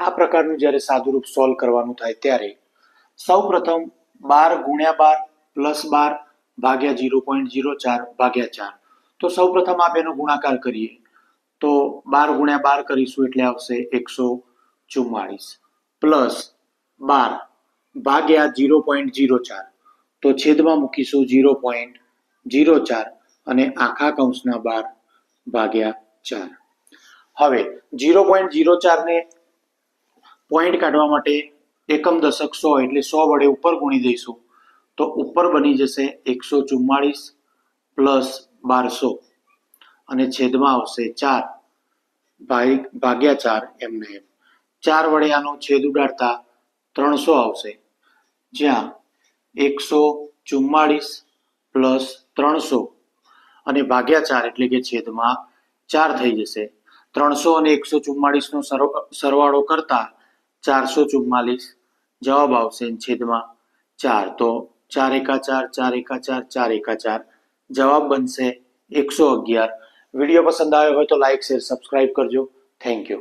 આ પ્રકારનું જ્યારે સાદુરૂપ સોલ્વ કરવાનું થાય ત્યારે સૌપ્રથમ 12 ગુણ્યા 12 પ્લસ 12 ભાગ્યા 0.04 ભાગ્યા 4. તો સૌપ્રથમ આ બેનો ગુણાકાર કરીએ તો 12 ગુણ્યા 12 કરીશું એટલે આવશે 144 પ્લસ 12 ભાગ્યા 0.04. તો છેદમાં મૂકીશું 0.04 અને આખા કૌંસના 12 ભાગ્યા 4. હવે 0.04 ને પોઈન્ટ કાઢવા માટે એકમ દશક 100 એટલે 100 વડે ઉપર ગુણી દઈશું તો ઉપર બની જશે 144 પ્લસ 1200 અને છેદમાં આવશે 4 ભાગ્યા 4 એમને એમ. 4 વડે આનો છેદ ઉડાડતા 300 આવશે, જ્યાં 144 પ્લસ 300 અને ભાગ્યા 4 એટલે કે છેદમાં 4 થઈ જશે. 300 અને 144 નો સરવાળો કરતા 444 જવાબ આવશે છેદમાં 4. તો 4 એકા 4, 4 એકા 4, 4 એકા 4 જવાબ બનશે 111. વિડીયો પસંદ આવ્યો હોય તો લાઈક, શેર, સબસ્ક્રાઇબ કરજો. Thank you.